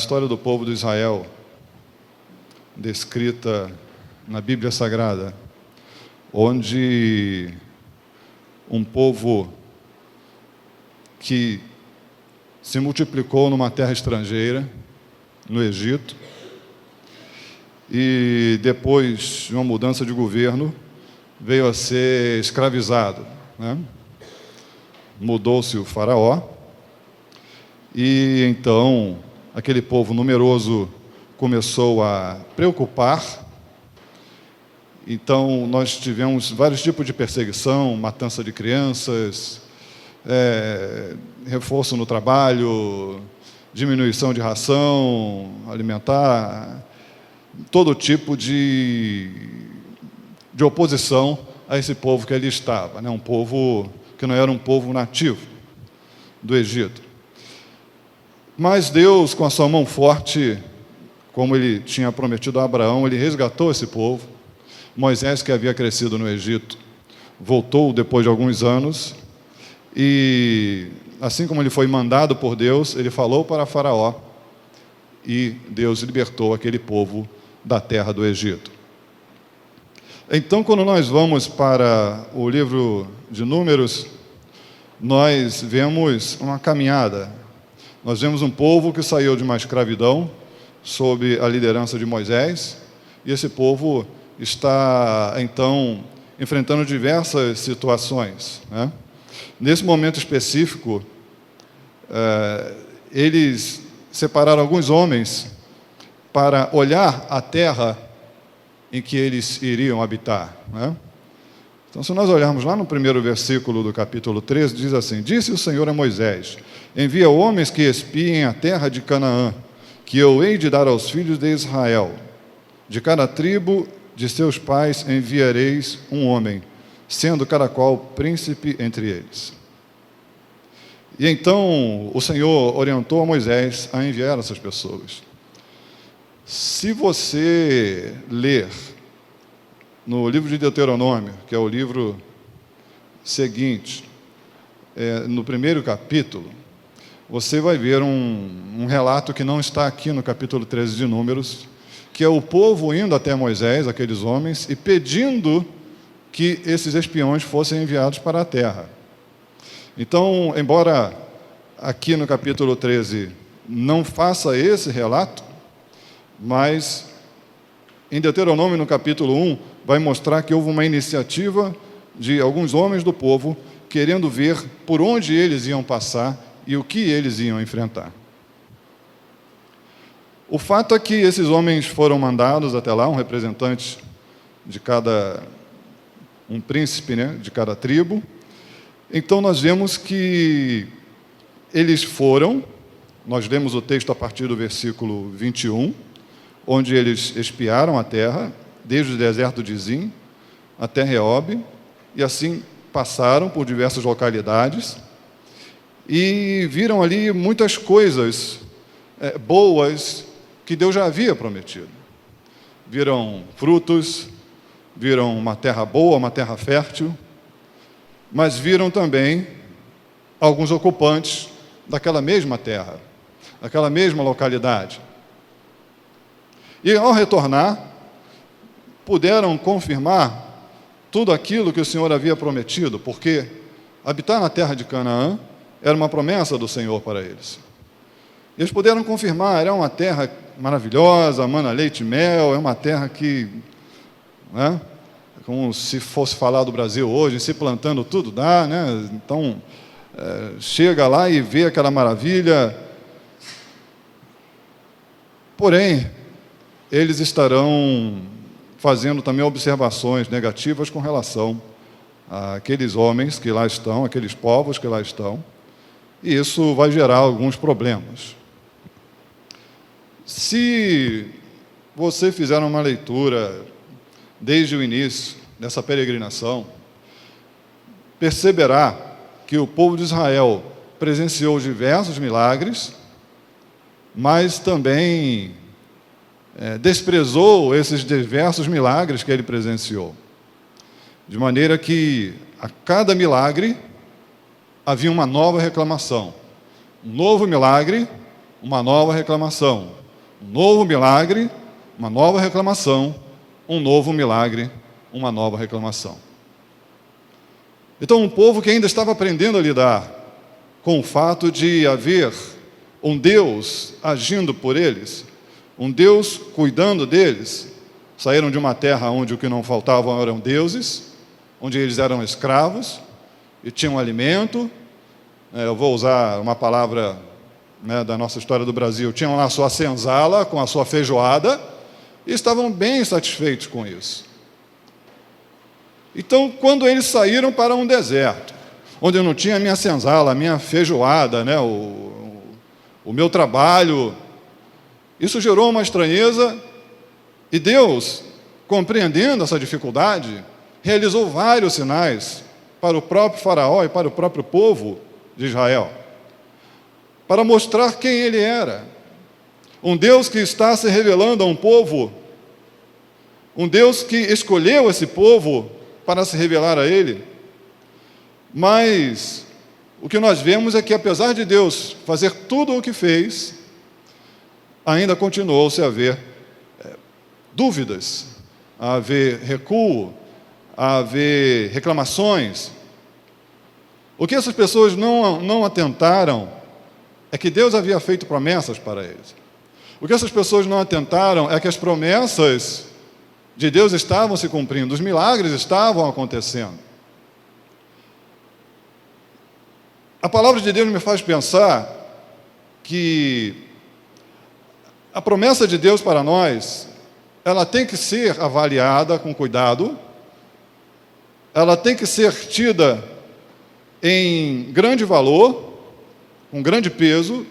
história do povo de Israel, descrita na Bíblia Sagrada, onde um povo que se multiplicou numa terra estrangeira, no Egito, e depois de uma mudança de governo, veio a ser escravizado, né? Mudou-se o faraó, e então aquele povo numeroso começou a preocupar. Então nós tivemos vários tipos de perseguição, matança de crianças, reforço no trabalho, diminuição de ração alimentar, todo tipo de oposição a esse povo que ali estava, né? Um povo que não era um povo nativo do Egito. Mas Deus, com a sua mão forte, como Ele tinha prometido a Abraão, Ele resgatou esse povo. Moisés, que havia crescido no Egito, voltou depois de alguns anos, e assim como ele foi mandado por Deus, ele falou para Faraó, e Deus libertou aquele povo da terra do Egito. Então, quando nós vamos para o livro de Números, nós vemos uma caminhada. Nós vemos um povo que saiu de uma escravidão sob a liderança de Moisés, e esse povo está, então, enfrentando diversas situações, né? Nesse momento específico, eles separaram alguns homens para olhar a terra em que eles iriam habitar, né? Então, se nós olharmos lá no primeiro versículo do capítulo 13, diz assim: Disse o Senhor a Moisés: Envia homens que espiem a terra de Canaã, que eu hei de dar aos filhos de Israel. De cada tribo de seus pais enviareis um homem, sendo cada qual príncipe entre eles. E então o Senhor orientou a Moisés a enviar essas pessoas. Se você ler no livro de Deuteronômio, que é o livro seguinte, no primeiro capítulo, você vai ver um relato que não está aqui no capítulo 13 de Números, que é o povo indo até Moisés, aqueles homens, e pedindo que esses espiões fossem enviados para a terra. Então, embora aqui no capítulo 13 não faça esse relato, mas em Deuteronômio, no capítulo 1, vai mostrar que houve uma iniciativa de alguns homens do povo querendo ver por onde eles iam passar e o que eles iam enfrentar. O fato é que esses homens foram mandados até lá, um representante de um príncipe, né, de cada tribo. Então nós vemos que eles foram, nós lemos o texto a partir do versículo 21, onde eles espiaram a terra, desde o deserto de Zim até Reob, e assim passaram por diversas localidades, e viram ali muitas coisas boas que Deus já havia prometido. Viram frutos, viram uma terra boa, uma terra fértil, mas viram também alguns ocupantes daquela mesma terra, daquela mesma localidade. E ao retornar, puderam confirmar tudo aquilo que o Senhor havia prometido, porque habitar na terra de Canaã era uma promessa do Senhor para eles. Eles puderam confirmar, era uma terra maravilhosa, mana leite e mel, é uma terra que, né, como se fosse falar do Brasil hoje, se plantando tudo dá, né? Então, chega lá e vê aquela maravilha. Porém, eles estarão fazendo também observações negativas com relação àqueles homens que lá estão, aqueles povos que lá estão, e isso vai gerar alguns problemas. Se você fizer uma leitura desde o início dessa peregrinação, perceberá que o povo de Israel presenciou diversos milagres, mas também desprezou esses diversos milagres que ele presenciou. De maneira que a cada milagre havia uma nova reclamação. Um novo milagre, uma nova reclamação. Um novo milagre, uma nova reclamação, um novo milagre, uma nova reclamação. Então, um povo que ainda estava aprendendo a lidar com o fato de haver um Deus agindo por eles, um Deus cuidando deles. Saíram de uma terra onde o que não faltavam eram deuses, onde eles eram escravos e tinham alimento. Eu vou usar uma palavra da nossa história do Brasil. Tinham lá a sua senzala com a sua feijoada e estavam bem satisfeitos com isso. Então, quando eles saíram para um deserto, onde eu não tinha a minha senzala, a minha feijoada, o meu trabalho, isso gerou uma estranheza, e Deus, compreendendo essa dificuldade, realizou vários sinais para o próprio faraó e para o próprio povo de Israel, para mostrar quem ele era. Um Deus que está se revelando a um povo, um Deus que escolheu esse povo para se revelar a ele. Mas o que nós vemos é que, apesar de Deus fazer tudo o que fez, ainda continuou-se a haver dúvidas, a haver recuo, a haver reclamações. O que essas pessoas não atentaram é que Deus havia feito promessas para eles. O que essas pessoas não atentaram é que as promessas de Deus estavam se cumprindo, os milagres estavam acontecendo. A palavra de Deus me faz pensar que a promessa de Deus para nós, ela tem que ser avaliada com cuidado, ela tem que ser tida em grande valor, com grande peso,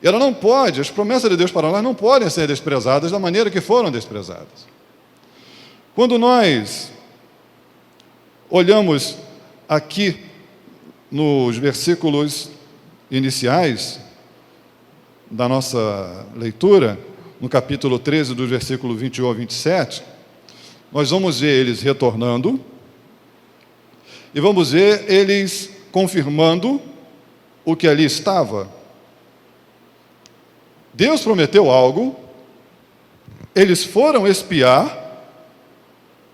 e ela não pode, as promessas de Deus para nós não podem ser desprezadas da maneira que foram desprezadas. Quando nós olhamos aqui nos versículos iniciais da nossa leitura, no capítulo 13, do versículo 21 ao 27, nós vamos ver eles retornando e vamos ver eles confirmando o que ali estava. Deus prometeu algo, eles foram espiar,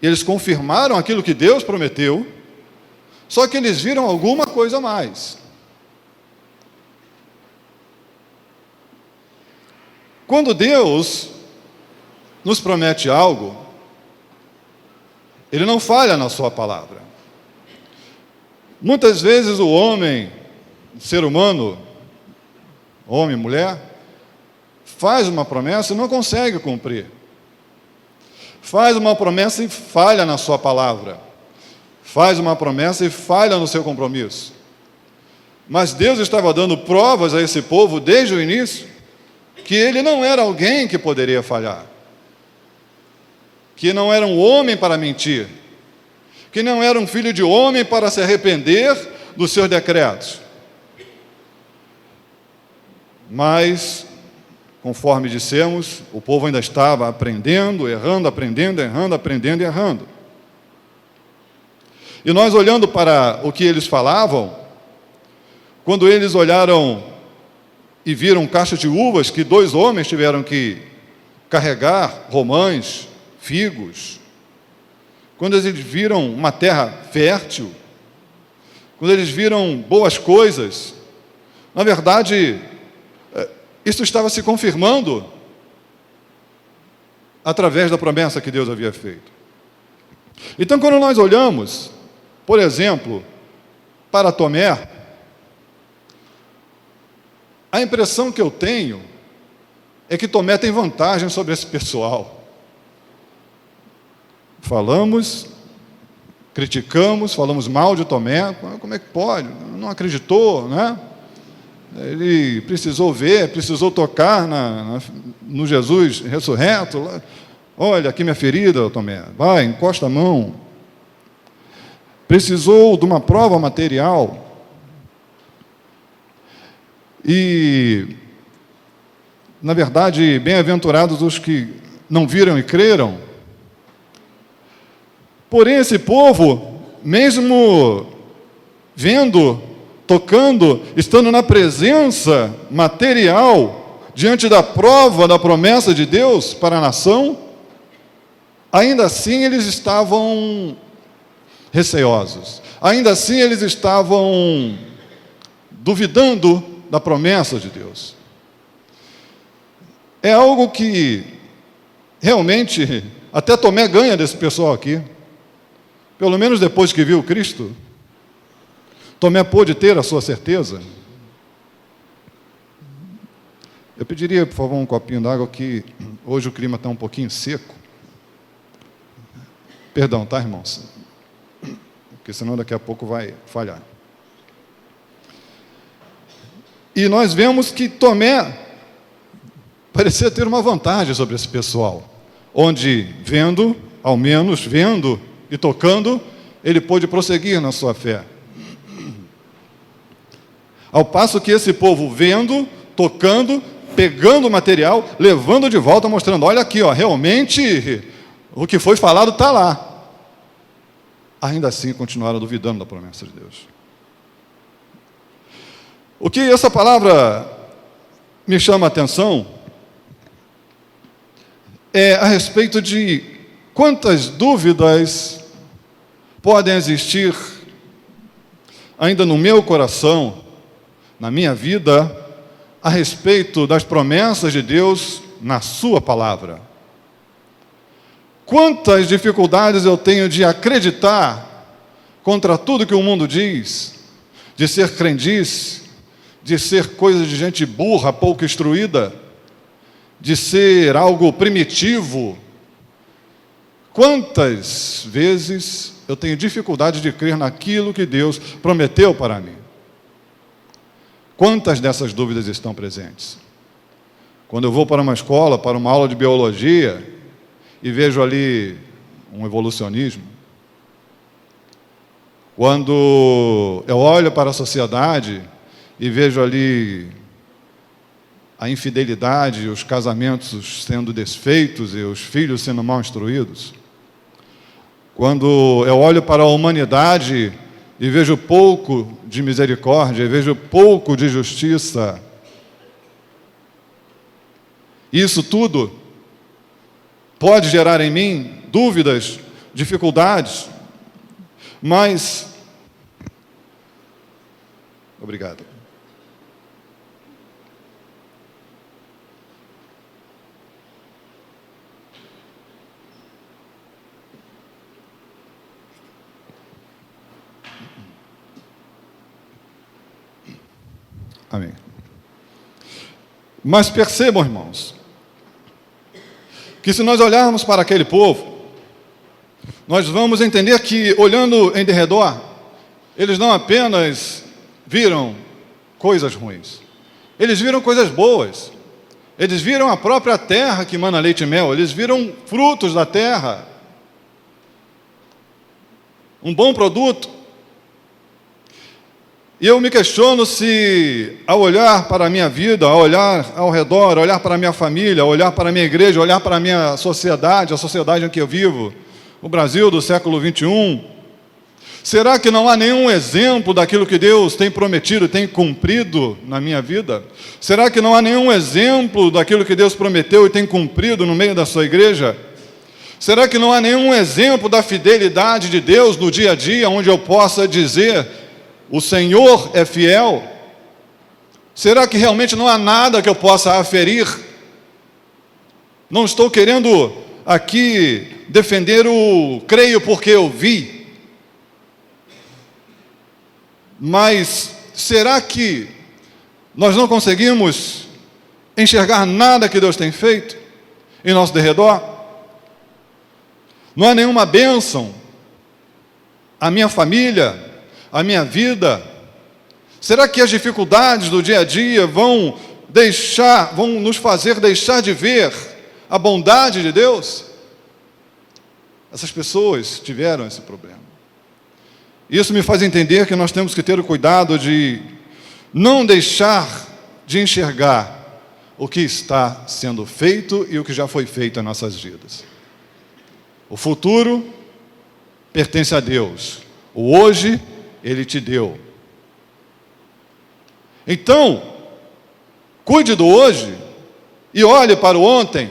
eles confirmaram aquilo que Deus prometeu, só que eles viram alguma coisa a mais. Quando Deus nos promete algo, Ele não falha na sua palavra. Muitas vezes o homem, o ser humano, homem, mulher, faz uma promessa e não consegue cumprir. Faz uma promessa e falha na sua palavra. Faz uma promessa e falha no seu compromisso. Mas Deus estava dando provas a esse povo desde o início que ele não era alguém que poderia falhar, que não era um homem para mentir, que não era um filho de homem para se arrepender dos seus decretos. Mas, conforme dissemos, o povo ainda estava aprendendo, errando, aprendendo, errando, aprendendo e errando. E nós, olhando para o que eles falavam, quando eles olharam e viram caixa de uvas que 2 homens tiveram que carregar, romães, figos, quando eles viram uma terra fértil, quando eles viram boas coisas, na verdade, isso estava se confirmando através da promessa que Deus havia feito. Então, quando nós olhamos, por exemplo, para Tomé, a impressão que eu tenho é que Tomé tem vantagem sobre esse pessoal. Falamos, criticamos, falamos mal de Tomé, como é que pode? Não acreditou, né? Ele precisou ver, precisou tocar no Jesus ressurreto. Olha aqui minha ferida, Tomé, vai, encosta a mão. Precisou de uma prova material. E, na verdade, bem-aventurados os que não viram e creram. Porém, esse povo, mesmo vendo tocando, estando na presença material, diante da prova da promessa de Deus para a nação, ainda assim eles estavam receosos. Ainda assim eles estavam duvidando da promessa de Deus. É algo que realmente até Tomé ganha desse pessoal aqui. Pelo menos depois que viu Cristo, Tomé pôde ter a sua certeza. Eu pediria, por favor, um copinho d'água, que hoje o clima está um pouquinho seco. Perdão, tá, irmãos? Porque senão daqui a pouco vai falhar. E nós vemos que Tomé parecia ter uma vantagem sobre esse pessoal, onde vendo, ao menos vendo e tocando, ele pôde prosseguir na sua fé. Ao passo que esse povo vendo, tocando, pegando o material, levando de volta, mostrando, olha aqui, ó, realmente o que foi falado está lá. Ainda assim continuaram duvidando da promessa de Deus. O que essa palavra me chama a atenção é a respeito de quantas dúvidas podem existir ainda no meu coração, na minha vida, a respeito das promessas de Deus na sua palavra. Quantas dificuldades eu tenho de acreditar contra tudo que o mundo diz, de ser crendice, de ser coisa de gente burra, pouco instruída, de ser algo primitivo. Quantas vezes eu tenho dificuldade de crer naquilo que Deus prometeu para mim? Quantas dessas dúvidas estão presentes? Quando eu vou para uma escola, para uma aula de biologia, e vejo ali um evolucionismo. Quando eu olho para a sociedade e vejo ali a infidelidade, os casamentos sendo desfeitos e os filhos sendo mal instruídos. Quando eu olho para a humanidade e vejo pouco de misericórdia, e vejo pouco de justiça. Isso tudo pode gerar em mim dúvidas, dificuldades, mas... Obrigado. Amém. Mas percebam, irmãos, que se nós olharmos para aquele povo, nós vamos entender que, olhando em derredor, eles não apenas viram coisas ruins, eles viram coisas boas, eles viram a própria terra que mana leite e mel, eles viram frutos da terra, um bom produto. E eu me questiono se, ao olhar para a minha vida, ao olhar ao redor, ao olhar para a minha família, ao olhar para a minha igreja, ao olhar para a minha sociedade, a sociedade em que eu vivo, o Brasil do século 21, será que não há nenhum exemplo daquilo que Deus tem prometido e tem cumprido na minha vida? Será que não há nenhum exemplo daquilo que Deus prometeu e tem cumprido no meio da sua igreja? Será que não há nenhum exemplo da fidelidade de Deus no dia a dia, onde eu possa dizer: o Senhor é fiel? Será que realmente não há nada que eu possa aferir? Não estou querendo aqui defender o creio porque eu vi. Mas será que nós não conseguimos enxergar nada que Deus tem feito em nosso derredor? Não há nenhuma bênção à minha família, à minha vida? Será que as dificuldades do dia a dia vão nos fazer deixar de ver a bondade de Deus? Essas pessoas tiveram esse problema. Isso me faz entender que nós temos que ter o cuidado de não deixar de enxergar o que está sendo feito e o que já foi feito em nossas vidas. O futuro pertence a Deus. O hoje, Ele te deu. Então, cuide do hoje e olhe para o ontem.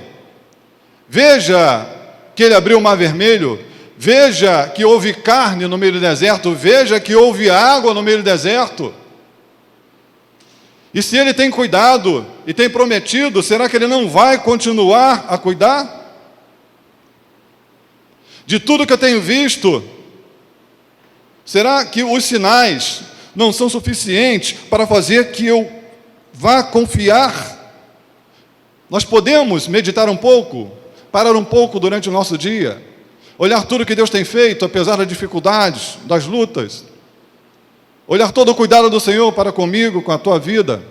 Veja que ele abriu o mar vermelho, veja que houve carne no meio do deserto, veja que houve água no meio do deserto. E se ele tem cuidado e tem prometido, será que ele não vai continuar a cuidar? De tudo que eu tenho visto, será que os sinais não são suficientes para fazer que eu vá confiar? Nós podemos meditar um pouco, parar um pouco durante o nosso dia, olhar tudo que Deus tem feito, apesar das dificuldades, das lutas, olhar todo o cuidado do Senhor para comigo, com a tua vida.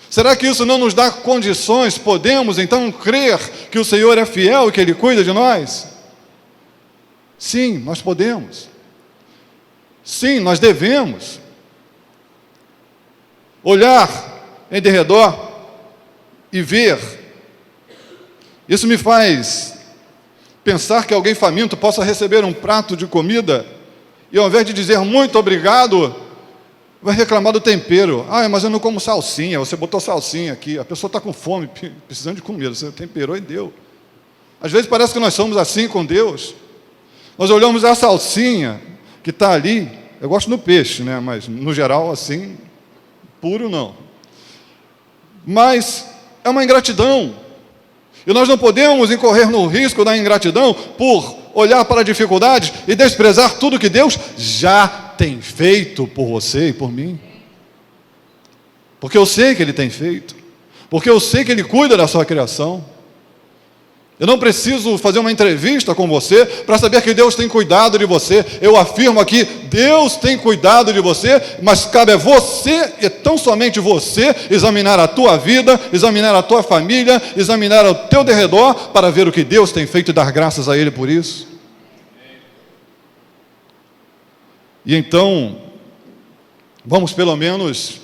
Será que isso não nos dá condições? Podemos então crer que o Senhor é fiel e que Ele cuida de nós? Sim, nós podemos. Sim, nós devemos olhar em derredor e ver. Isso me faz pensar que alguém faminto possa receber um prato de comida e ao invés de dizer muito obrigado, vai reclamar do tempero. Ah, mas eu não como salsinha, você botou salsinha aqui, a pessoa está com fome, precisando de comida, você temperou e deu. Às vezes parece que nós somos assim com Deus. Nós olhamos a salsinha que está ali, eu gosto no peixe, né? Mas no geral assim, puro não. Mas é uma ingratidão. E nós não podemos incorrer no risco da ingratidão por olhar para a dificuldade e desprezar tudo que Deus já tem feito por você e por mim. Porque eu sei que Ele tem feito. Porque eu sei que Ele cuida da sua criação. Eu não preciso fazer uma entrevista com você para saber que Deus tem cuidado de você. Eu afirmo aqui, Deus tem cuidado de você, mas cabe a você, e tão somente você, examinar a tua vida, examinar a tua família, examinar o teu derredor, para ver o que Deus tem feito e dar graças a Ele por isso. E então, vamos pelo menos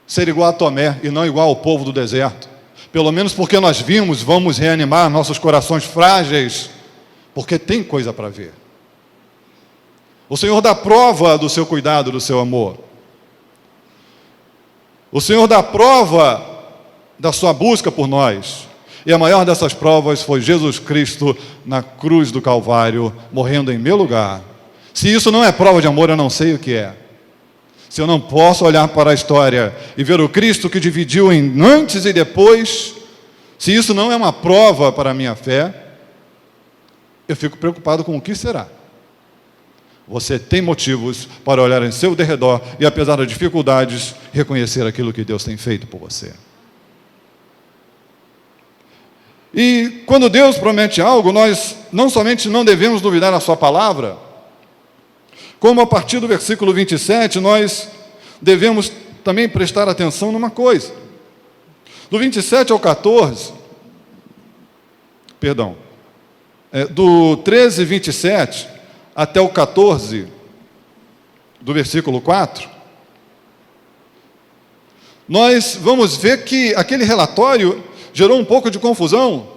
ser igual a Tomé e não igual ao povo do deserto. Pelo menos porque nós vimos, vamos reanimar nossos corações frágeis, porque tem coisa para ver. O Senhor dá prova do seu cuidado, do seu amor. O Senhor dá prova da sua busca por nós. E a maior dessas provas foi Jesus Cristo na cruz do Calvário, morrendo em meu lugar. Se isso não é prova de amor, eu não sei o que é. Se eu não posso olhar para a história e ver o Cristo que dividiu em antes e depois, se isso não é uma prova para a minha fé, eu fico preocupado com o que será. Você tem motivos para olhar em seu derredor e, apesar das dificuldades, reconhecer aquilo que Deus tem feito por você. E quando Deus promete algo, nós não somente não devemos duvidar da sua palavra, como a partir do versículo 27, nós devemos também prestar atenção numa coisa. Do 27 ao 14, do 13, 27 até o 14, do versículo 4, nós vamos ver que aquele relatório gerou um pouco de confusão,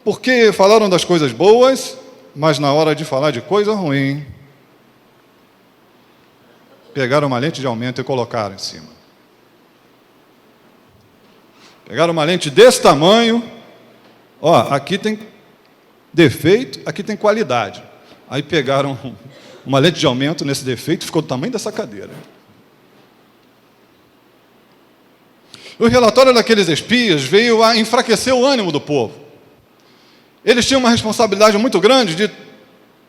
porque falaram das coisas boas, mas na hora de falar de coisa ruim, pegaram uma lente de aumento e colocaram em cima. Pegaram uma lente desse tamanho, ó, aqui tem defeito, aqui tem qualidade. Aí pegaram uma lente de aumento nesse defeito, ficou do tamanho dessa cadeira. O relatório daqueles espias veio a enfraquecer o ânimo do povo. Eles tinham uma responsabilidade muito grande de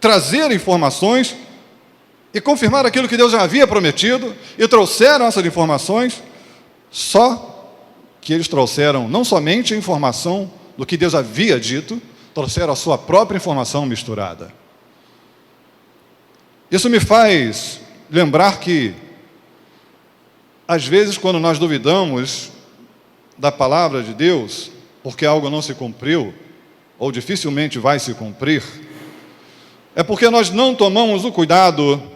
trazer informações e confirmar aquilo que Deus já havia prometido, e trouxeram essas informações, só que eles trouxeram não somente a informação do que Deus havia dito, trouxeram a sua própria informação misturada. Isso me faz lembrar que, às vezes, quando nós duvidamos da palavra de Deus, porque algo não se cumpriu, ou dificilmente vai se cumprir, é porque nós não tomamos o cuidado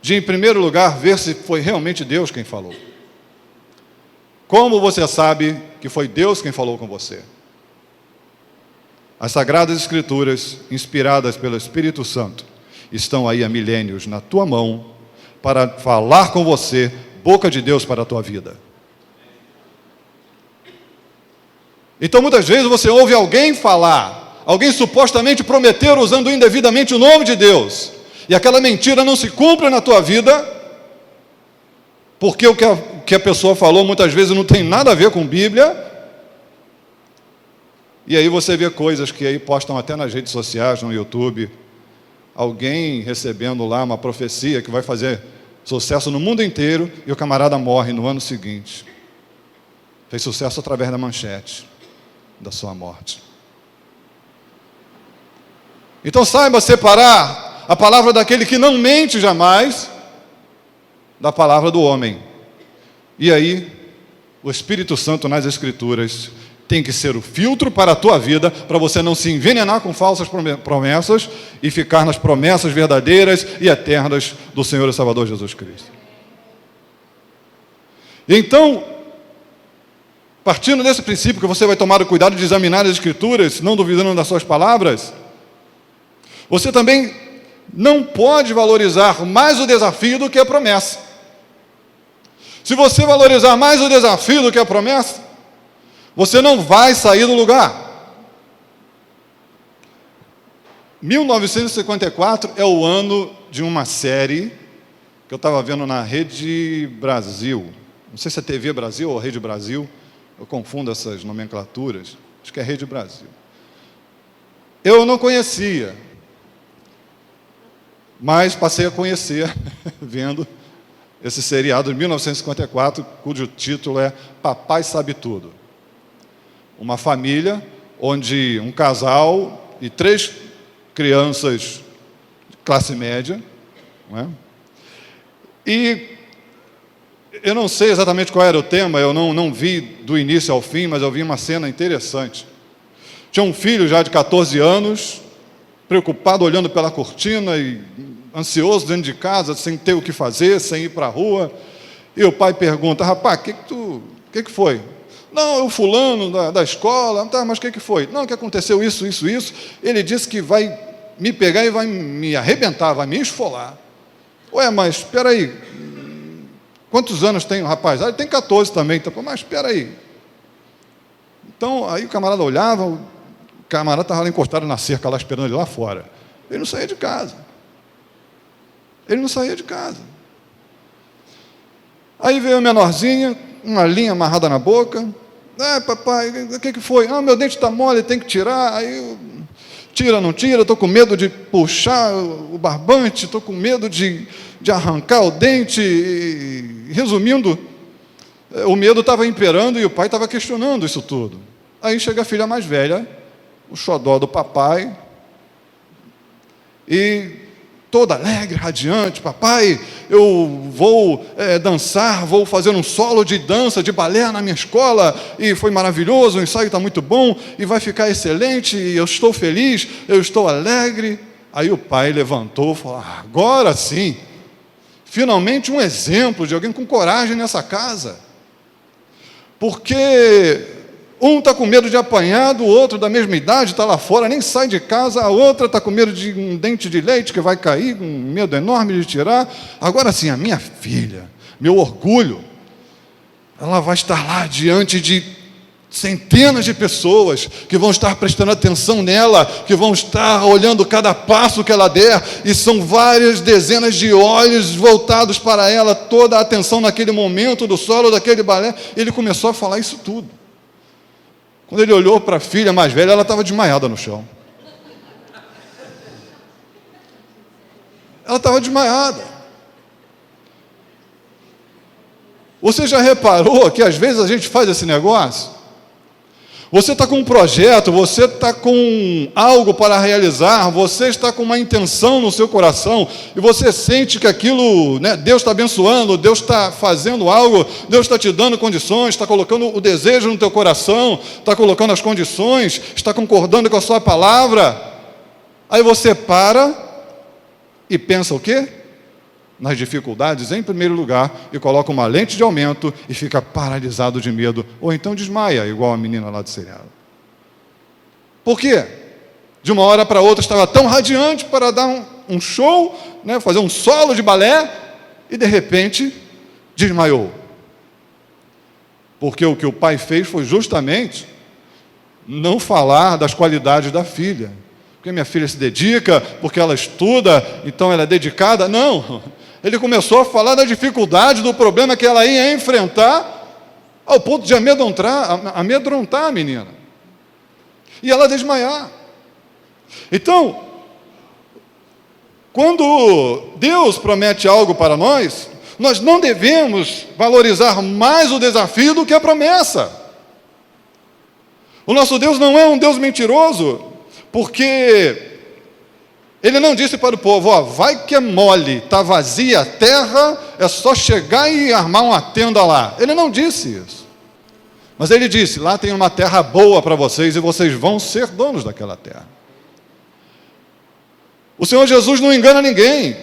de, em primeiro lugar, ver se foi realmente Deus quem falou. Como você sabe que foi Deus quem falou com você? As Sagradas Escrituras, inspiradas pelo Espírito Santo, estão aí há milênios na tua mão, para falar com você boca de Deus para a tua vida. Então, muitas vezes você ouve alguém falar, alguém supostamente prometer usando indevidamente o nome de Deus, e aquela mentira não se cumpre na tua vida, porque o que a pessoa falou muitas vezes não tem nada a ver com Bíblia, e aí você vê coisas que aí postam até nas redes sociais, no YouTube, alguém recebendo lá uma profecia que vai fazer sucesso no mundo inteiro, e o camarada morre no ano seguinte. Fez sucesso através da manchete da sua morte. Então saiba separar a palavra daquele que não mente jamais da palavra do homem. E aí, o Espírito Santo nas Escrituras tem que ser o filtro para a tua vida, para você não se envenenar com falsas promessas e ficar nas promessas verdadeiras e eternas do Senhor e Salvador Jesus Cristo. Então, partindo desse princípio que você vai tomar o cuidado de examinar as Escrituras, não duvidando das suas palavras, você também não pode valorizar mais o desafio do que a promessa. Se você valorizar mais o desafio do que a promessa, você não vai sair do lugar. 1954 é o ano de uma série que eu estava vendo na Rede Brasil. Não sei se é TV Brasil ou Rede Brasil. Eu confundo essas nomenclaturas. Acho que é Rede Brasil. Eu não conhecia, mas passei a conhecer vendo esse seriado de 1954, cujo título é Papai Sabe Tudo. Uma família onde um casal e 3 crianças de classe média, não é? E eu não sei exatamente qual era o tema, eu não vi do início ao fim, mas eu vi uma cena interessante. Tinha um filho já de 14 anos, preocupado, olhando pela cortina e ansioso dentro de casa, sem ter o que fazer, sem ir para a rua. E o pai pergunta: rapaz, o que foi? Não, o fulano da escola. Tá, mas o que foi? Não, que aconteceu isso. Ele disse que vai me pegar e vai me arrebentar, vai me esfolar. Ué, mas espera aí, quantos anos tem o rapaz? Ele tem 14 também, tá, mas espera aí. Então, aí o camarada olhava, o camarada estava lá encostado na cerca, lá esperando ele lá fora. Ele não saía de casa. Aí veio a menorzinha, uma linha amarrada na boca. Papai, o que foi? Meu dente está mole, tem que tirar. Aí, tira, não tira, estou com medo de puxar o barbante, estou com medo de arrancar o dente. E, resumindo, o medo estava imperando e o pai estava questionando isso tudo. Aí chega a filha mais velha, o xodó do papai, e toda alegre, radiante: papai, eu vou dançar, vou fazer um solo de dança, de balé na minha escola, e foi maravilhoso, o ensaio está muito bom, e vai ficar excelente, e eu estou feliz, eu estou alegre. Aí o pai levantou e falou: agora sim, finalmente um exemplo de alguém com coragem nessa casa, porque um está com medo de apanhar do outro da mesma idade, está lá fora, nem sai de casa. A outra está com medo de um dente de leite que vai cair, com um medo enorme de tirar. Agora sim, a minha filha, meu orgulho, ela vai estar lá diante de centenas de pessoas que vão estar prestando atenção nela, que vão estar olhando cada passo que ela der, e são várias dezenas de olhos voltados para ela, toda a atenção naquele momento do solo daquele balé. Ele começou a falar isso tudo. Quando ele olhou para a filha mais velha, ela estava desmaiada no chão. Ela estava desmaiada. Você já reparou que às vezes a gente faz esse negócio? Você está com um projeto, você está com algo para realizar, você está com uma intenção no seu coração, e você sente que aquilo, Deus está abençoando, Deus está fazendo algo, Deus está te dando condições, está colocando o desejo no teu coração, está colocando as condições, está concordando com a sua palavra. Aí você para e pensa o quê? Nas dificuldades em primeiro lugar, e coloca uma lente de aumento e fica paralisado de medo, ou então desmaia, igual a menina lá do seriado. Por quê? De uma hora para outra estava tão radiante para dar um show, fazer um solo de balé, e de repente desmaiou. Porque o que o pai fez foi justamente não falar das qualidades da filha. Porque minha filha se dedica, porque ela estuda, então ela é dedicada. Não, ele começou a falar da dificuldade, do problema que ela ia enfrentar, ao ponto de amedrontar a menina. E ela desmaiar. Então, quando Deus promete algo para nós, nós não devemos valorizar mais o desafio do que a promessa. O nosso Deus não é um Deus mentiroso, porque Ele não disse para o povo, vai que é mole, está vazia a terra, é só chegar e armar uma tenda lá. Ele não disse isso. Mas Ele disse, lá tem uma terra boa para vocês e vocês vão ser donos daquela terra. O Senhor Jesus não engana ninguém.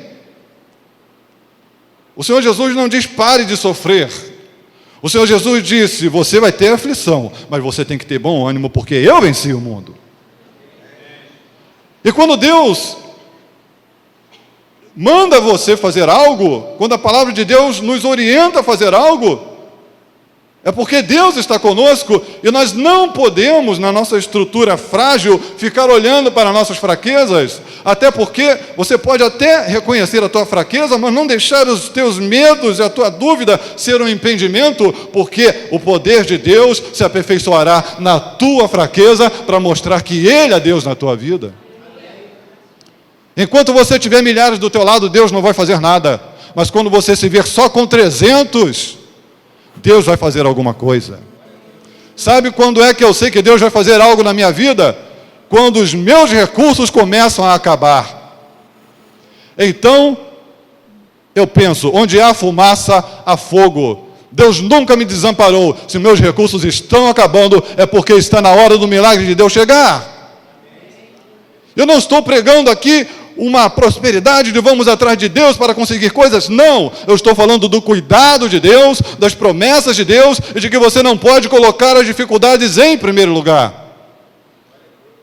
O Senhor Jesus não diz pare de sofrer. O Senhor Jesus disse, você vai ter aflição, mas você tem que ter bom ânimo, porque eu venci o mundo. E quando Deus manda você fazer algo, quando a palavra de Deus nos orienta a fazer algo, é porque Deus está conosco e nós não podemos, na nossa estrutura frágil, ficar olhando para nossas fraquezas, até porque você pode até reconhecer a tua fraqueza, mas não deixar os teus medos e a tua dúvida ser um impedimento, porque o poder de Deus se aperfeiçoará na tua fraqueza para mostrar que Ele é Deus na tua vida. Enquanto você tiver milhares do teu lado, Deus não vai fazer nada, mas quando você se ver só com 300, Deus vai fazer alguma coisa. Sabe quando é que eu sei que Deus vai fazer algo na minha vida? Quando os meus recursos começam a acabar. Então, eu penso, onde há fumaça, há fogo. Deus nunca me desamparou. Se meus recursos estão acabando, é porque está na hora do milagre de Deus chegar. Eu não estou pregando aqui uma prosperidade de vamos atrás de Deus para conseguir coisas. Não, eu estou falando do cuidado de Deus, das promessas de Deus e de que você não pode colocar as dificuldades em primeiro lugar.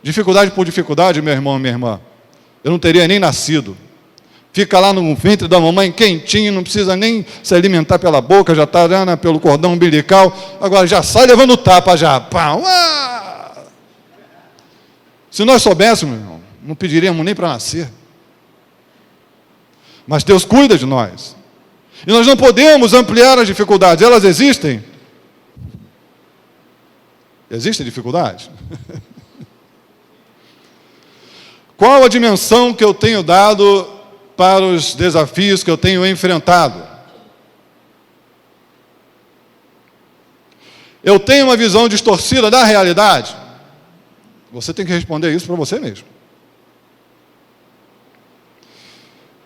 Dificuldade por dificuldade, meu irmão e minha irmã, eu não teria nem nascido. Fica lá no ventre da mamãe quentinho, não precisa nem se alimentar pela boca, já está pelo cordão umbilical, agora já sai levando tapa já. Pá, se nós soubéssemos, meu irmão, não pediríamos nem para nascer. Mas Deus cuida de nós. E nós não podemos ampliar as dificuldades. Elas existem. Existem dificuldades? Qual a dimensão que eu tenho dado para os desafios que eu tenho enfrentado? Eu tenho uma visão distorcida da realidade? Você tem que responder isso para você mesmo.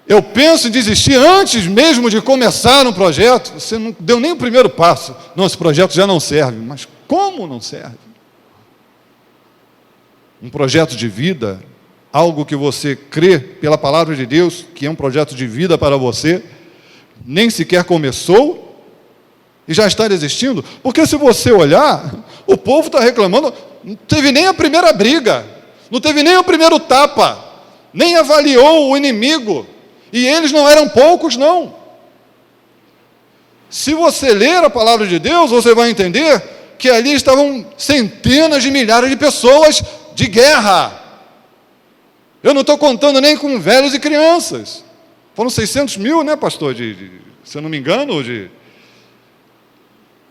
Eu penso em desistir antes mesmo de começar um projeto. Você não deu nem o primeiro passo. Não, esse projeto já não serve. Mas como não serve? Um projeto de vida, algo que você crê pela palavra de Deus, que é um projeto de vida para você, nem sequer começou e já está desistindo. Porque se você olhar, o povo está reclamando, não teve nem a primeira briga, não teve nem o primeiro tapa, nem avaliou o inimigo. E eles não eram poucos, não. Se você ler a palavra de Deus, você vai entender que ali estavam centenas de milhares de pessoas de guerra. Eu não estou contando nem com velhos e crianças. Foram 600 mil, né, pastor? Se eu não me engano, de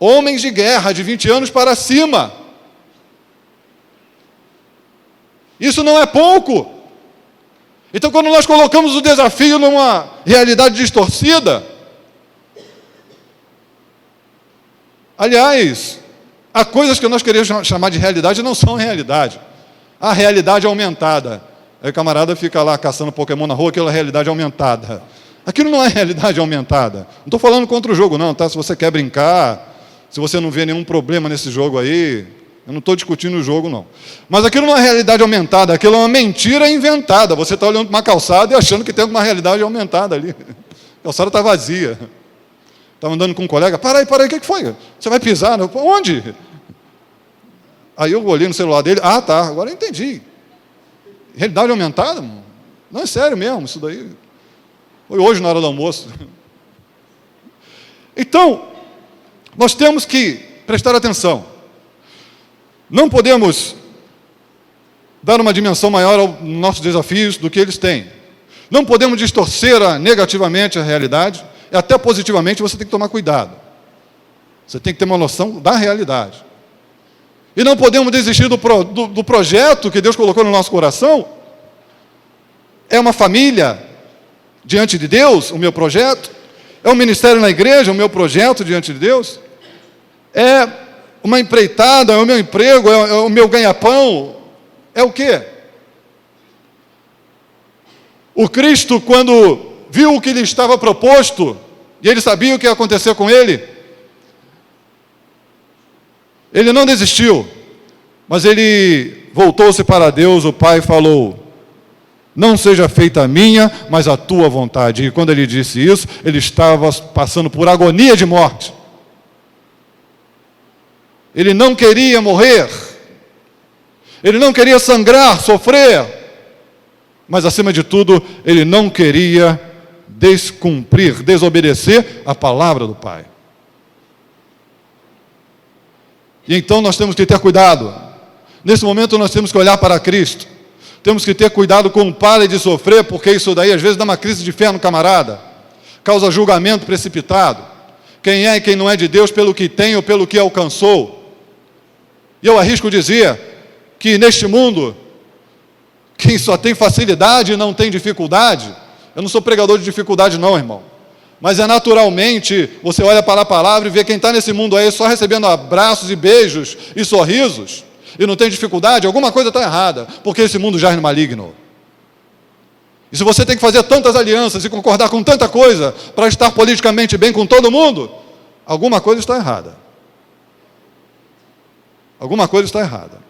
homens de guerra, de 20 anos para cima. Isso não é pouco. Então, quando nós colocamos o desafio numa realidade distorcida, aliás, há coisas que nós queremos chamar de realidade e não são realidade. A realidade aumentada. Aí o camarada fica lá caçando Pokémon na rua, aquilo é realidade aumentada. Aquilo não é realidade aumentada. Não estou falando contra o jogo não, tá? Se você quer brincar, se você não vê nenhum problema nesse jogo aí, eu não estou discutindo o jogo, não. Mas aquilo não é realidade aumentada, aquilo é uma mentira inventada. Você está olhando para uma calçada e achando que tem alguma realidade aumentada ali. A calçada está vazia. Estava andando com um colega, para aí, o que foi? Você vai pisar? Onde? Aí eu olhei no celular dele, tá, agora eu entendi. Realidade aumentada? Não, é sério mesmo, isso daí. Foi hoje na hora do almoço. Então, nós temos que prestar atenção. Não podemos dar uma dimensão maior aos nossos desafios do que eles têm. Não podemos distorcer negativamente a realidade, e até positivamente você tem que tomar cuidado. Você tem que ter uma noção da realidade. E não podemos desistir do projeto que Deus colocou no nosso coração. É uma família diante de Deus, o meu projeto. É um ministério na igreja, o meu projeto diante de Deus. É uma empreitada, é o meu emprego, é o meu ganha-pão. É o quê? O Cristo, quando viu o que lhe estava proposto, e ele sabia o que ia acontecer com ele, ele não desistiu, mas ele voltou-se para Deus, o Pai falou: não seja feita a minha, mas a tua vontade. E quando ele disse isso, ele estava passando por agonia de morte. Ele não queria morrer, ele não queria sangrar, sofrer, mas acima de tudo, ele não queria descumprir, desobedecer a palavra do Pai. E então nós temos que ter cuidado. Nesse momento nós temos que olhar para Cristo. Temos que ter cuidado com o pare de sofrer, porque isso daí às vezes dá uma crise de fé no camarada, causa julgamento precipitado. Quem é e quem não é de Deus pelo que tem ou pelo que alcançou. E eu arrisco dizer que neste mundo, quem só tem facilidade e não tem dificuldade, eu não sou pregador de dificuldade não, irmão, mas é naturalmente, você olha para a palavra e vê quem está nesse mundo aí só recebendo abraços e beijos e sorrisos, e não tem dificuldade, alguma coisa está errada, porque esse mundo jaz no maligno. E se você tem que fazer tantas alianças e concordar com tanta coisa para estar politicamente bem com todo mundo, alguma coisa está errada. Alguma coisa está errada.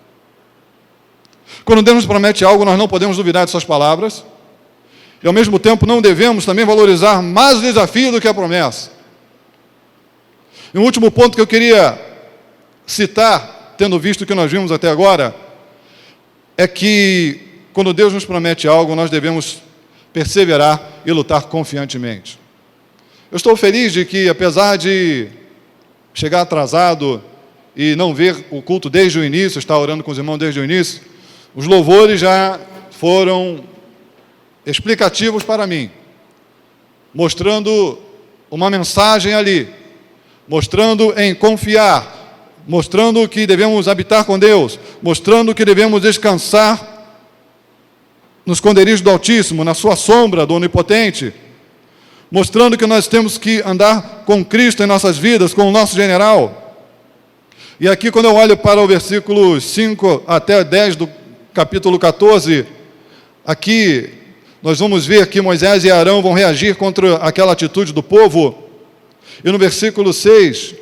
Quando Deus nos promete algo, nós não podemos duvidar de suas palavras, e ao mesmo tempo não devemos também valorizar mais o desafio do que a promessa. E um último ponto que eu queria citar, tendo visto o que nós vimos até agora, é que quando Deus nos promete algo, nós devemos perseverar e lutar confiantemente. Eu estou feliz de que, apesar de chegar atrasado e não ver o culto desde o início, estar orando com os irmãos desde o início, os louvores já foram explicativos para mim, mostrando uma mensagem ali, mostrando em confiar, mostrando que devemos habitar com Deus, mostrando que devemos descansar no esconderijo do Altíssimo, na sua sombra do Onipotente, mostrando que nós temos que andar com Cristo em nossas vidas, com o nosso general. E aqui, quando eu olho para o versículo 5 até 10 do capítulo 14, aqui nós vamos ver que Moisés e Arão vão reagir contra aquela atitude do povo. E no versículo 6,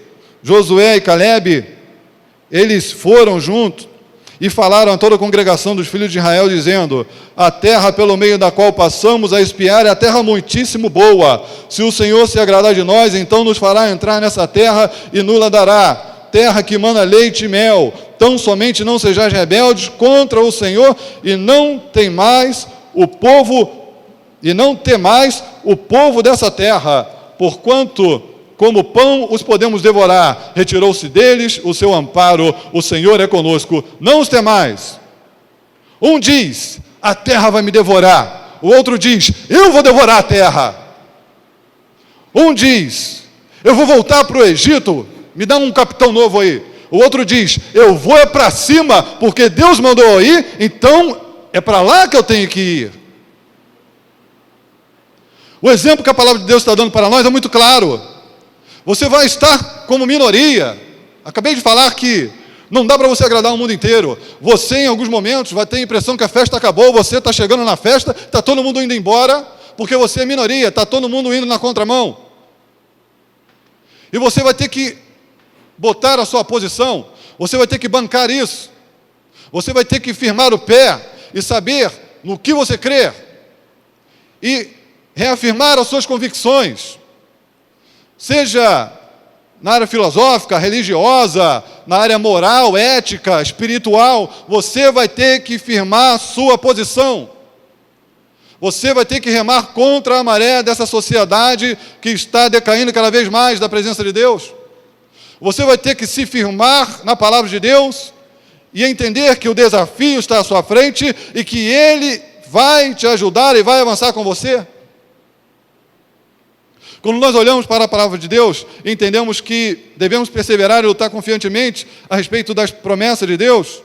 Josué e Calebe, eles foram juntos e falaram a toda a congregação dos filhos de Israel, dizendo: a terra pelo meio da qual passamos a espiar é a terra muitíssimo boa. Se o Senhor se agradar de nós, então nos fará entrar nessa terra e nos dará. Terra que mana leite e mel. Tão somente não sejais rebeldes contra o Senhor e não temais o povo dessa terra, porquanto como pão os podemos devorar. Retirou-se deles o seu amparo, o Senhor é conosco, não os temais. Um diz: a terra vai me devorar. O outro diz: eu vou devorar a terra. Um diz: eu vou voltar para o Egito, me dá um capitão novo aí. O outro diz: eu vou para cima, porque Deus mandou ir, então é para lá que eu tenho que ir. O exemplo que a palavra de Deus está dando para nós é muito claro. Você vai estar como minoria. Acabei de falar que não dá para você agradar o mundo inteiro. Você, em alguns momentos, vai ter a impressão que a festa acabou, você está chegando na festa, está todo mundo indo embora, porque você é minoria, está todo mundo indo na contramão. E você vai ter que botar a sua posição, você vai ter que bancar isso, você vai ter que firmar o pé e saber no que você crê e reafirmar as suas convicções, seja na área filosófica, religiosa, na área moral, ética, espiritual. Você vai ter que firmar a sua posição, Você vai ter que remar contra a maré dessa sociedade que está decaindo cada vez mais da presença de Deus. Você vai ter que se firmar na palavra de Deus e entender que o desafio está à sua frente e que Ele vai te ajudar e vai avançar com você. Quando nós olhamos para a palavra de Deus, entendemos que devemos perseverar e lutar confiantemente a respeito das promessas de Deus.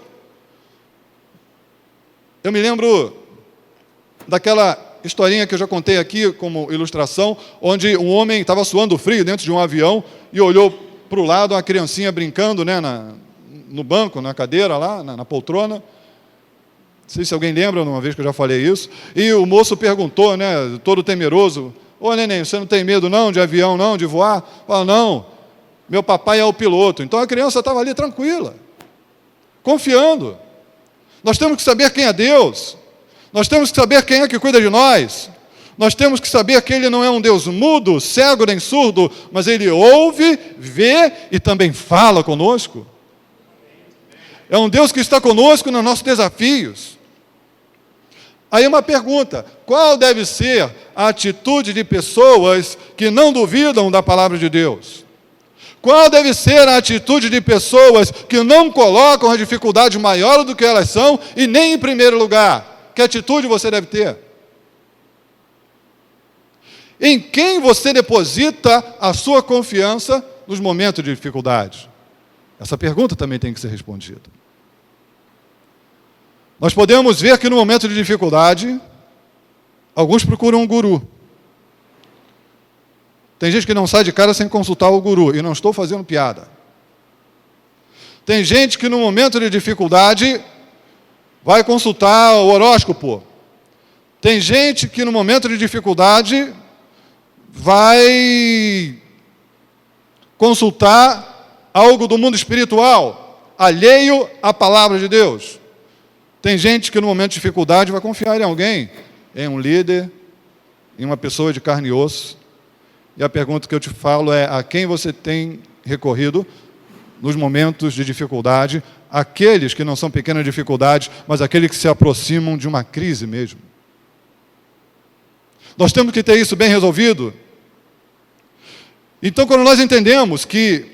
Eu me lembro daquela historinha que eu já contei aqui como ilustração, onde um homem estava suando frio dentro de um avião e olhou para o lado, uma criancinha brincando, né, no banco, na cadeira lá, na poltrona. Não sei se alguém lembra, uma vez que eu já falei isso. E o moço perguntou, né, todo temeroso: ô neném, você não tem medo não de avião, não, de voar? Fala: não, meu papai é o piloto. Então a criança estava ali tranquila, confiando. Nós temos que saber quem é Deus. Nós temos que saber quem é que cuida de nós. Nós temos que saber que Ele não é um Deus mudo, cego nem surdo, mas Ele ouve, vê e também fala conosco. É um Deus que está conosco nos nossos desafios. Aí uma pergunta: qual deve ser a atitude de pessoas que não duvidam da palavra de Deus? Qual deve ser a atitude de pessoas que não colocam a dificuldade maior do que elas são e nem em primeiro lugar? Que atitude você deve ter? Em quem você deposita a sua confiança nos momentos de dificuldade? Essa pergunta também tem que ser respondida. Nós podemos ver que no momento de dificuldade, alguns procuram um guru. Tem gente que não sai de casa sem consultar o guru, e não estou fazendo piada. Tem gente que no momento de dificuldade vai consultar o horóscopo. Tem gente que no momento de dificuldade vai consultar algo do mundo espiritual, alheio à palavra de Deus. Tem gente que no momento de dificuldade vai confiar em alguém, em um líder, em uma pessoa de carne e osso. E a pergunta que eu te falo é: a quem você tem recorrido nos momentos de dificuldade? Aqueles que não são pequenas dificuldades, mas aqueles que se aproximam de uma crise mesmo. Nós temos que ter isso bem resolvido. Então, quando nós entendemos que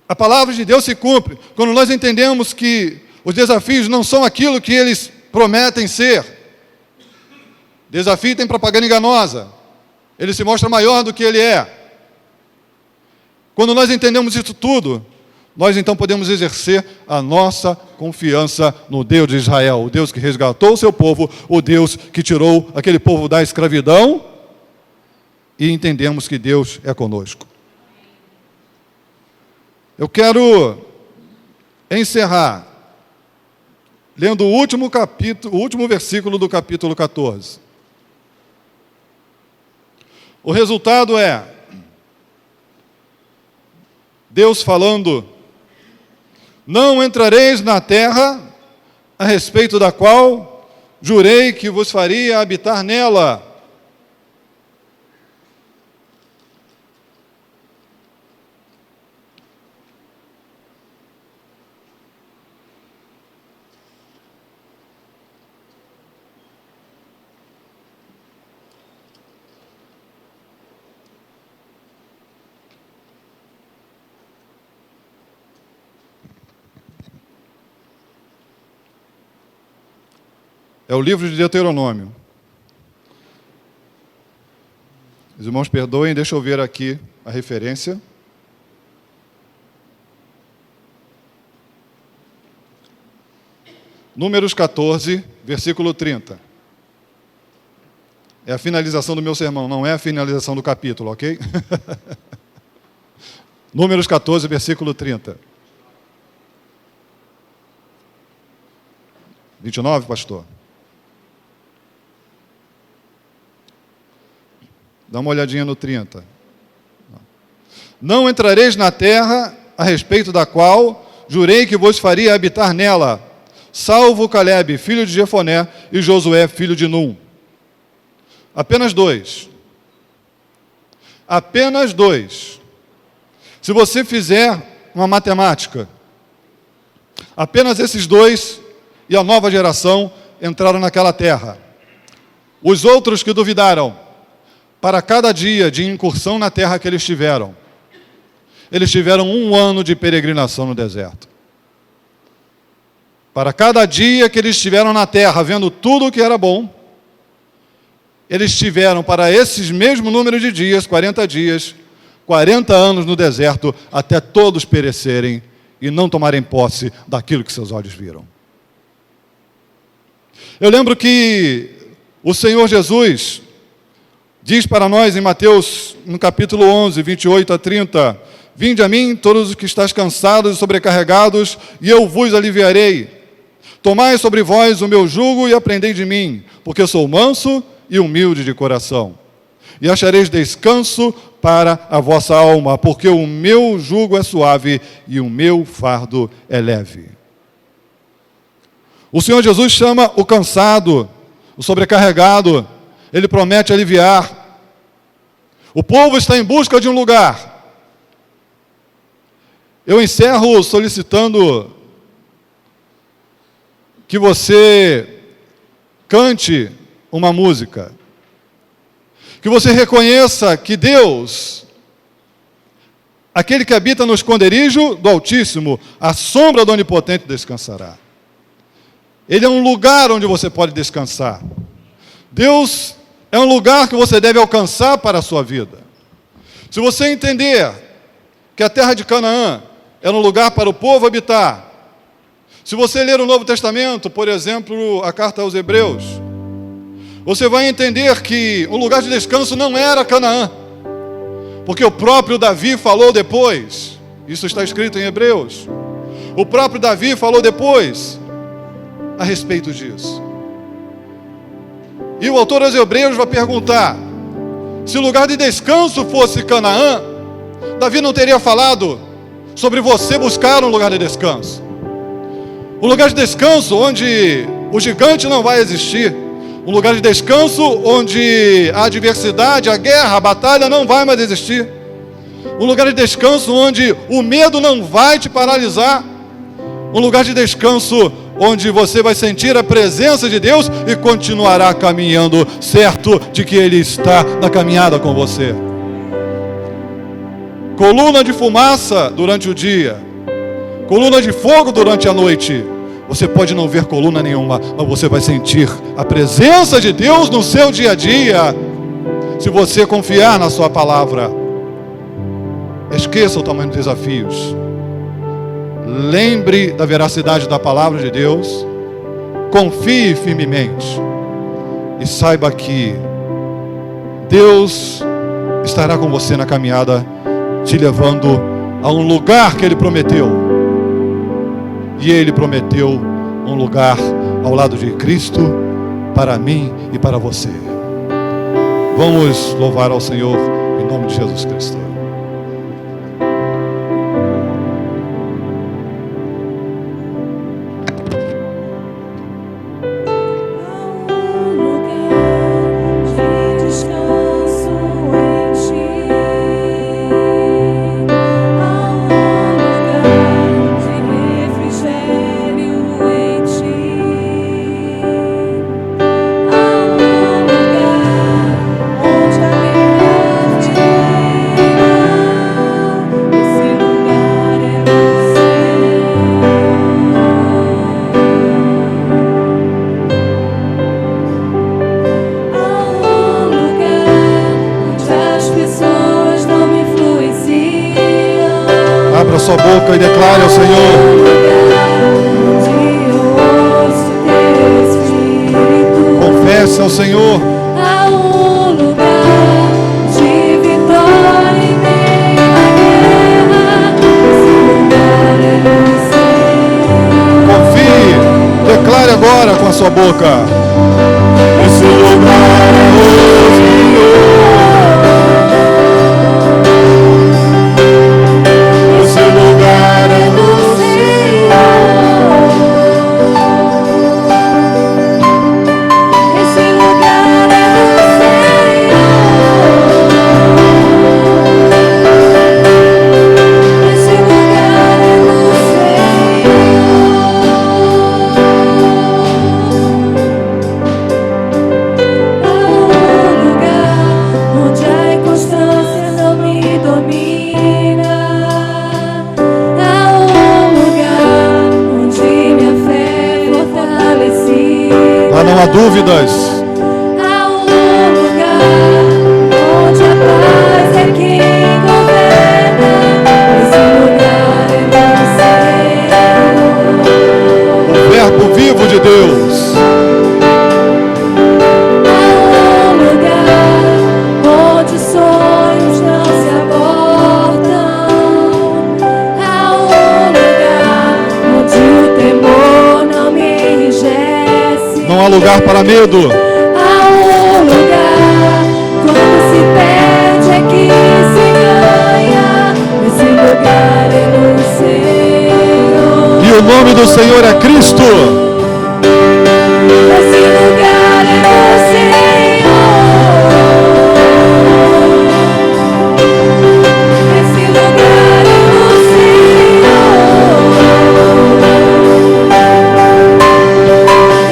a palavra de Deus se cumpre, quando nós entendemos que os desafios não são aquilo que eles prometem ser, desafio tem propaganda enganosa, ele se mostra maior do que ele é. Quando nós entendemos isso tudo, nós então podemos exercer a nossa confiança no Deus de Israel, o Deus que resgatou o seu povo, o Deus que tirou aquele povo da escravidão, e entendemos que Deus é conosco. Eu quero encerrar lendo o último versículo do capítulo 14. O resultado é Deus falando: não entrareis na terra a respeito da qual jurei que vos faria habitar nela. É o livro de Deuteronômio. Os irmãos perdoem, deixa eu ver aqui a referência. Números 14, versículo 30. É a finalização do meu sermão, não é a finalização do capítulo, ok? Números 14, versículo 30. 29, pastor? Dá uma olhadinha no 30. Não entrareis na terra a respeito da qual jurei que vos faria habitar nela, salvo Calebe, filho de Jefoné, e Josué, filho de Num. Apenas dois. Apenas dois. Se você fizer uma matemática, apenas esses dois e a nova geração entraram naquela terra. Os outros que duvidaram, para cada dia de incursão na terra que eles tiveram 1 ano de peregrinação no deserto. Para cada dia que eles estiveram na terra, vendo tudo o que era bom, eles tiveram para esses mesmo número de dias, 40 dias, 40 anos no deserto, até todos perecerem e não tomarem posse daquilo que seus olhos viram. Eu lembro que o Senhor Jesus diz para nós em Mateus, no capítulo 11, 28 a 30, vinde a mim, todos os que estáis cansados e sobrecarregados, e eu vos aliviarei. Tomai sobre vós o meu jugo e aprendei de mim, porque eu sou manso e humilde de coração. E achareis descanso para a vossa alma, porque o meu jugo é suave e o meu fardo é leve. O Senhor Jesus chama o cansado, o sobrecarregado, Ele promete aliviar. O povo está em busca de um lugar. Eu encerro solicitando que você cante uma música, que você reconheça que Deus, aquele que habita no esconderijo do Altíssimo, à sombra do Onipotente descansará. Ele é um lugar onde você pode descansar. Deus é um lugar que você deve alcançar para a sua vida. Se você entender que a terra de Canaã era um lugar para o povo habitar, se você ler o Novo Testamento, por exemplo, a carta aos Hebreus, você vai entender que o lugar de descanso não era Canaã, porque o próprio Davi falou depois, isso está escrito em Hebreus, o próprio Davi falou depois a respeito disso. E o autor aos Hebreus vai perguntar, se o lugar de descanso fosse Canaã, Davi não teria falado sobre você buscar um lugar de descanso. Um lugar de descanso onde o gigante não vai existir. Um lugar de descanso onde a adversidade, a guerra, a batalha não vai mais existir. Um lugar de descanso onde o medo não vai te paralisar. Um lugar de descanso onde você vai sentir a presença de Deus e continuará caminhando, certo de que Ele está na caminhada com você. Coluna de fumaça durante o dia, coluna de fogo durante a noite. Você pode não ver coluna nenhuma, mas você vai sentir a presença de Deus no seu dia a dia, se você confiar na sua palavra. Esqueça o tamanho dos desafios. Lembre da veracidade da palavra de Deus. Confie firmemente. E saiba que Deus estará com você na caminhada, te levando a um lugar que Ele prometeu. E Ele prometeu um lugar ao lado de Cristo, para mim e para você. Vamos louvar ao Senhor em nome de Jesus Cristo. Abra sua boca e declare ao Senhor. Confesse ao Senhor. Há um lugar de vitória em meio à guerra. Esse lugar é no céu. Confie. Declare agora com a sua boca. Esse lugar é o Senhor. Não há dúvidas. Há um lugar onde a paz é quem governa. Esse lugar é do Senhor. O Verbo vivo de Deus. Há um lugar onde os sonhos não se abortam. Há um lugar onde o temor não me enrijece. Não há lugar para medo. Há um lugar, quando se perde é que se ganha. Esse lugar é no Senhor. E o nome do Senhor é Cristo. Esse lugar é no Senhor. Esse lugar é no Senhor.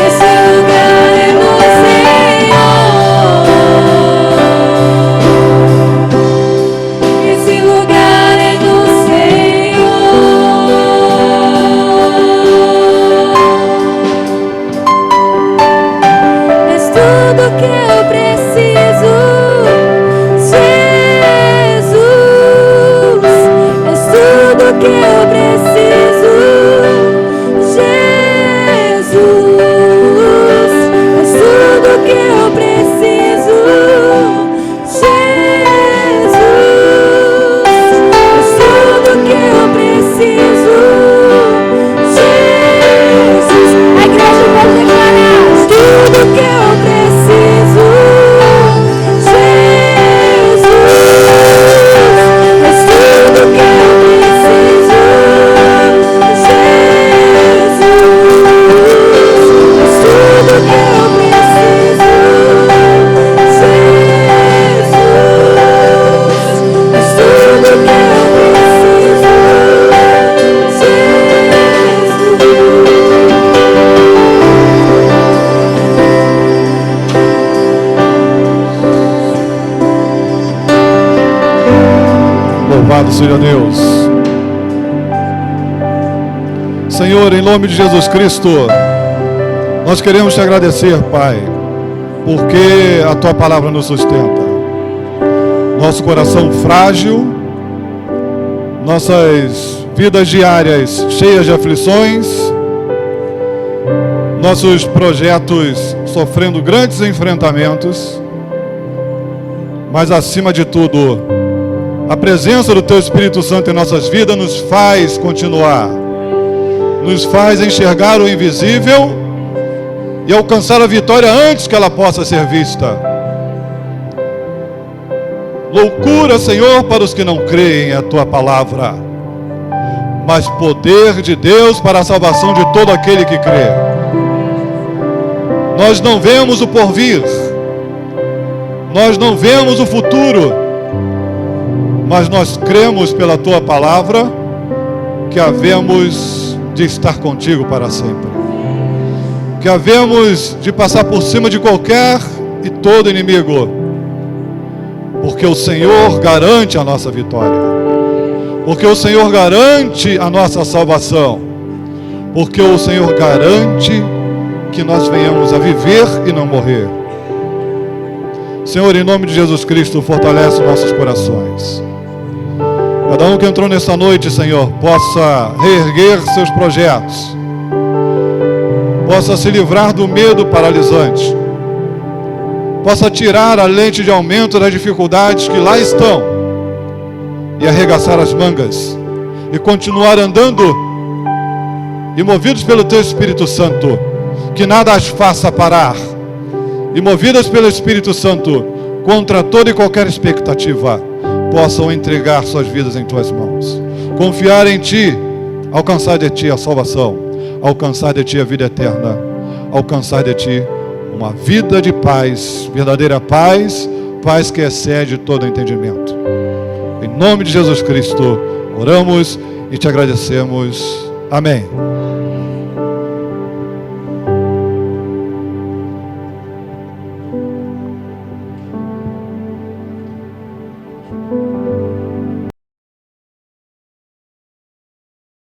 Esse lugar é no Senhor. Esse lugar é no Senhor. És tudo que eu preciso, Jesus. És tudo que eu preciso, Jesus. És tudo que eu preciso, Jesus. És tudo que eu preciso, Jesus. A igreja pode declarar: tudo que eu preciso, Jesus. És tudo que eu preciso, Jesus. És tudo que eu preciso, Jesus. És tudo que eu Louvado seja Deus. Senhor, em nome de Jesus Cristo, nós queremos te agradecer, Pai, porque a tua palavra nos sustenta. Nosso coração frágil, nossas vidas diárias cheias de aflições, nossos projetos sofrendo grandes enfrentamentos, mas acima de tudo, a presença do Teu Espírito Santo em nossas vidas nos faz continuar, nos faz enxergar o invisível e alcançar a vitória antes que ela possa ser vista. Loucura, Senhor, para os que não creem a Tua palavra, mas poder de Deus para a salvação de todo aquele que crê. Nós não vemos o porvir, nós não vemos o futuro, mas nós cremos pela Tua palavra que havemos de estar contigo para sempre, que havemos de passar por cima de qualquer e todo inimigo, porque o Senhor garante a nossa vitória, porque o Senhor garante a nossa salvação, porque o Senhor garante que nós venhamos a viver e não morrer. Senhor, em nome de Jesus Cristo, fortalece nossos corações. Cada um que entrou nessa noite, Senhor, possa reerguer seus projetos, possa se livrar do medo paralisante, possa tirar a lente de aumento das dificuldades que lá estão e arregaçar as mangas e continuar andando e movidos pelo Teu Espírito Santo, que nada as faça parar, e movidas pelo Espírito Santo, contra toda e qualquer expectativa, possam entregar suas vidas em Tuas mãos, confiar em Ti, alcançar de Ti a salvação, alcançar de Ti a vida eterna, alcançar de Ti uma vida de paz, verdadeira paz, paz que excede todo entendimento. Em nome de Jesus Cristo, oramos e Te agradecemos. Amém.